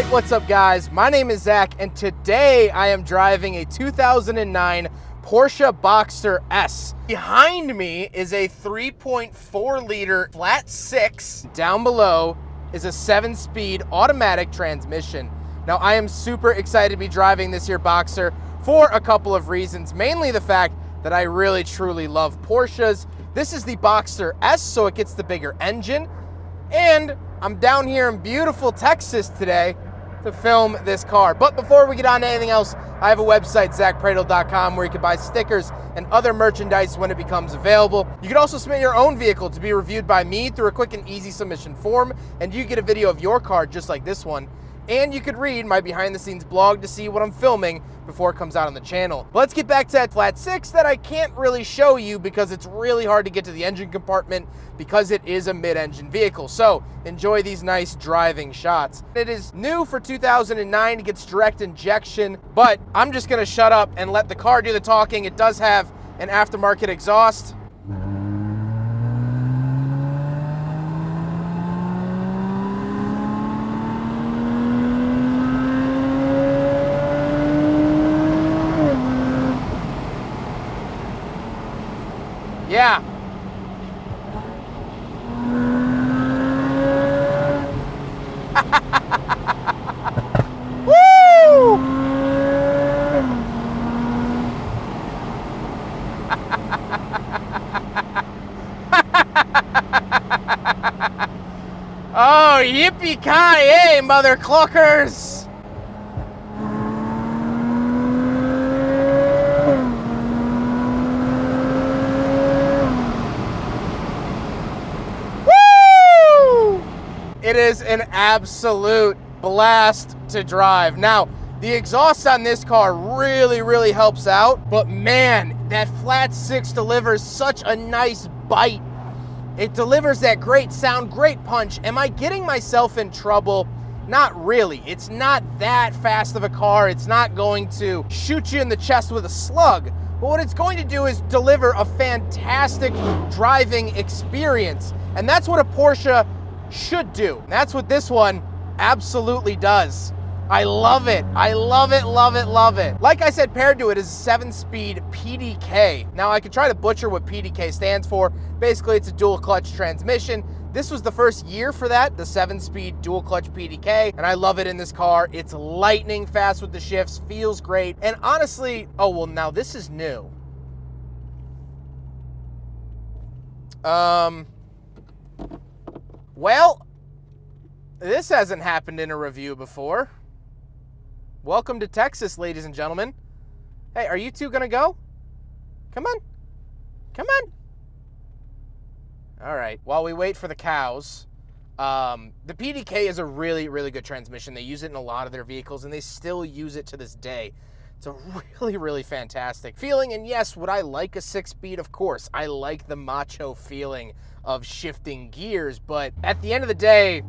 What's up, guys? My name is Zach, and today I am driving a 2009 Porsche Boxster S. Behind me is a 3.4 liter flat six. Down below is a 7-speed automatic transmission. Now, I am super excited to be driving this here Boxster for a couple of reasons, mainly the fact that I really truly love Porsches. This is the Boxster S, so it gets the bigger engine, and I'm down here in beautiful Texas today to film this car. But before we get on to anything else, I have a website, zackpradel.com, where you can buy stickers and other merchandise when it becomes available. You can also submit your own vehicle to be reviewed by me through a quick and easy submission form, and you get a video of your car just like this one. And you could read my behind the scenes blog to see what I'm filming before it comes out on the channel. But let's get back to that flat six that I can't really show you because it's really hard to get to the engine compartment because it is a mid-engine vehicle. So enjoy these nice driving shots. It is new for 2009, it gets direct injection, but I'm just gonna shut up and let the car do the talking. It does have an aftermarket exhaust. Yeah. Woo! Oh, yippee-ki-yay, mother cluckers! It is an absolute blast to drive. Now, the exhaust on this car really helps out, but man, that flat six delivers such a nice bite. It delivers that great sound, great punch. Am I getting myself in trouble? Not really. It's not that fast of a car. It's not going to shoot you in the chest with a slug. But what it's going to do is deliver a fantastic driving experience. And that's what a Porsche should do. That's what this one absolutely does. I love it. I love it, love it, love it. Like I said, paired to it is a 7-speed PDK. Now, I could try to butcher what PDK stands for. Basically, it's a dual clutch transmission. This was the first year for that, the 7-speed dual clutch PDK, and I love it in this car. It's lightning fast with the shifts, feels great, and honestly, oh, well, now this is new. Well, this hasn't happened in a review before. Welcome to Texas, ladies and gentlemen. Hey, are you two gonna go? Come on. Come on. All right, while we wait for the cows, the PDK is a really good transmission. They use it in a lot of their vehicles, and they still use it to this day. It's a really fantastic feeling, and yes, would I like a 6-speed? Of course. I like the macho feeling of shifting gears, but at the end of the day,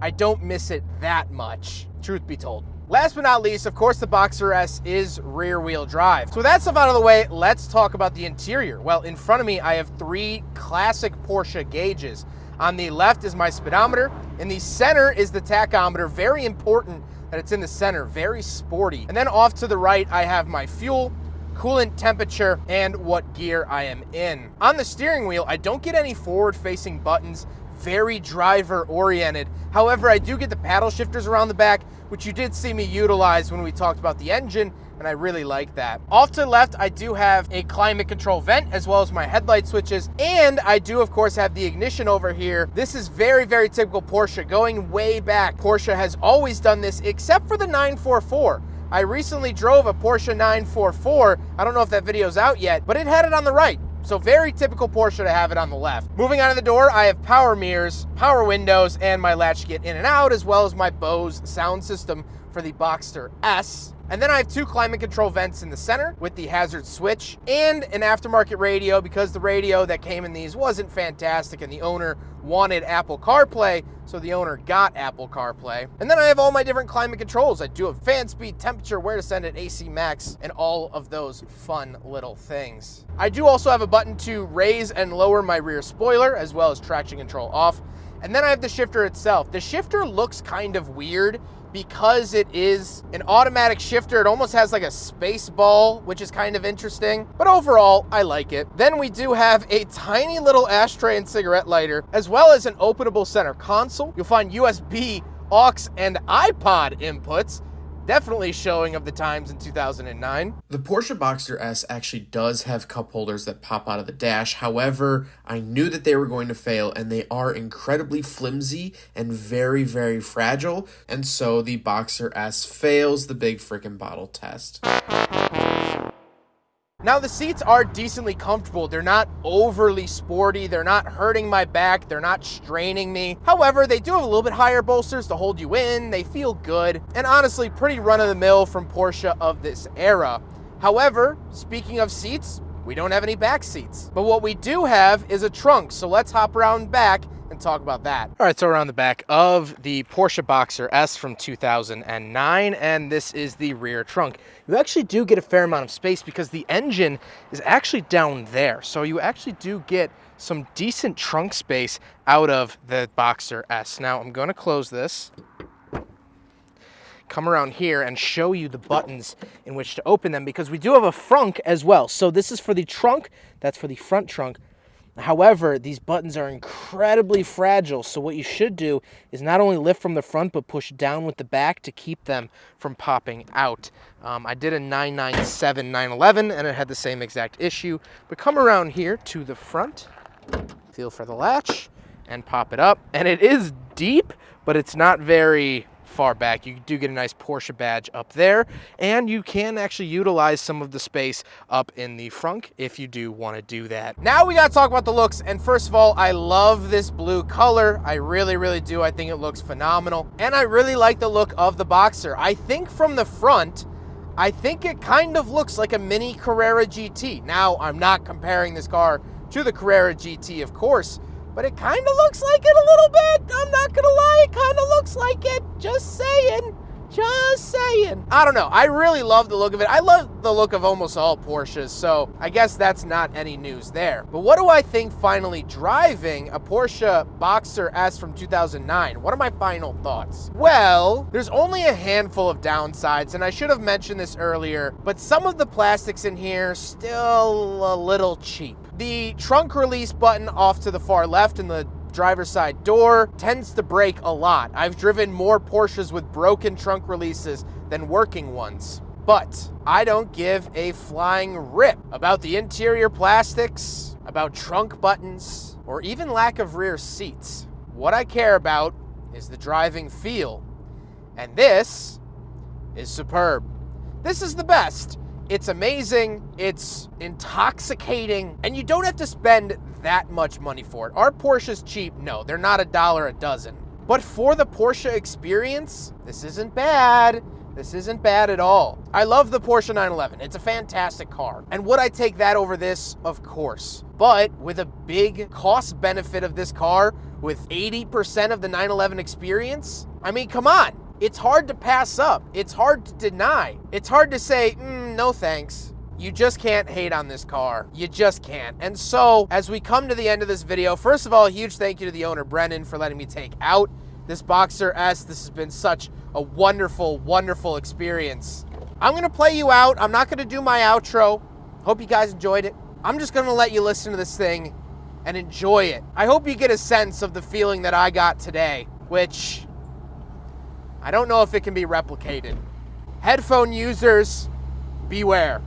I don't miss it that much, truth be told. Last but not least, of course, the Boxster S is rear-wheel drive. So with that stuff out of the way, let's talk about the interior. Well, in front of me, I have 3 classic Porsche gauges. On the left is my speedometer. In the center is the tachometer. Very important that it's in the center, very sporty. And then off to the right, I have my fuel, coolant temperature, and what gear I am in. On the steering wheel, I don't get any forward-facing buttons, very driver-oriented. However, I do get the paddle shifters around the back, which you did see me utilize when we talked about the engine, and I really like that. Off to the left, I do have a climate control vent, as well as my headlight switches, and I do, of course, have the ignition over here. This is very typical Porsche, going way back. Porsche has always done this, except for the 944. I recently drove a Porsche 944. I don't know if that video's out yet, but it had it on the right. So very typical Porsche to have it on the left. Moving on to the door, I have power mirrors, power windows, and my latch to get in and out, as well as my Bose sound system for the Boxster S. And then I have 2 climate control vents in the center with the hazard switch and an aftermarket radio because the radio that came in these wasn't fantastic and the owner wanted Apple CarPlay, so the owner got Apple CarPlay. And then I have all my different climate controls. I do have fan speed, temperature, where to send it, AC max, and all of those fun little things. I do also have a button to raise and lower my rear spoiler, as well as traction control off. And then I have the shifter itself. The shifter looks kind of weird because it is an automatic shifter. It almost has like a space ball, which is kind of interesting. But overall, I like it. Then we do have a tiny little ashtray and cigarette lighter, as well as an openable center console. You'll find USB, aux, and iPod inputs. Definitely showing of the times in 2009. The Porsche Boxster S actually does have cup holders that pop out of the dash. However, I knew that they were going to fail, and they are incredibly flimsy and very, very fragile. And so the Boxster S fails the big freaking bottle test. Now, the seats are decently comfortable. They're not overly sporty. They're not hurting my back. They're not straining me. However, they do have a little bit higher bolsters to hold you in. They feel good. And honestly, pretty run-of-the-mill from Porsche of this era. However, speaking of seats, we don't have any back seats. But what we do have is a trunk. So let's hop around back and talk about that. All right, so around the back of the Porsche Boxster S from 2009, and this is the rear trunk. You actually do get a fair amount of space because the engine is actually down there. So you actually do get some decent trunk space out of the Boxster S. Now I'm gonna close this, come around here and show you the buttons in which to open them, because we do have a frunk as well. So this is for the trunk, that's for the front trunk. However, these buttons are incredibly fragile, so what you should do is not only lift from the front, but push down with the back to keep them from popping out. I did a 997 911, and it had the same exact issue. But come around here to the front, feel for the latch, and pop it up. And it is deep, but it's not very far back. You do get a nice Porsche badge up there, and you can actually utilize some of the space up in the frunk if you do want to do that. Now we got to talk about the looks, and first of all, I love this blue color. I really, really do. I think it looks phenomenal, and I really like the look of the Boxster. I think from the front, I think it kind of looks like a mini Carrera GT. Now, I'm not comparing this car to the Carrera GT, of course, but it kind of looks like it a little bit. I'm not gonna lie, it kind of looks like it. Just saying. Just saying. I don't know. I really love the look of it. I love the look of almost all Porsches, so I guess that's not any news there. But what do I think finally driving a Porsche Boxster S from 2009? What are my final thoughts? Well, there's only a handful of downsides, and I should have mentioned this earlier, but some of the plastics in here still a little cheap. The trunk release button off to the far left in the driver's side door tends to break a lot. I've driven more Porsches with broken trunk releases than working ones. But I don't give a flying rip about the interior plastics, about trunk buttons, or even lack of rear seats. What I care about is the driving feel. And this is superb. This is the best. It's amazing, it's intoxicating, and you don't have to spend that much money for it. Are Porsches cheap? No, they're not $1 a dozen. But for the Porsche experience, this isn't bad. This isn't bad at all. I love the Porsche 911. It's a fantastic car. And would I take that over this? Of course. But with a big cost benefit of this car, with 80% of the 911 experience, I mean, come on. It's hard to pass up. It's hard to deny. It's hard to say, no thanks. You just can't hate on this car. You just can't. And so, as we come to the end of this video, first of all, a huge thank you to the owner, Brennan, for letting me take out this Boxster S. This has been such a wonderful, wonderful experience. I'm gonna play you out. I'm not gonna do my outro. Hope you guys enjoyed it. I'm just gonna let you listen to this thing and enjoy it. I hope you get a sense of the feeling that I got today, which I don't know if it can be replicated. Headphone users, beware.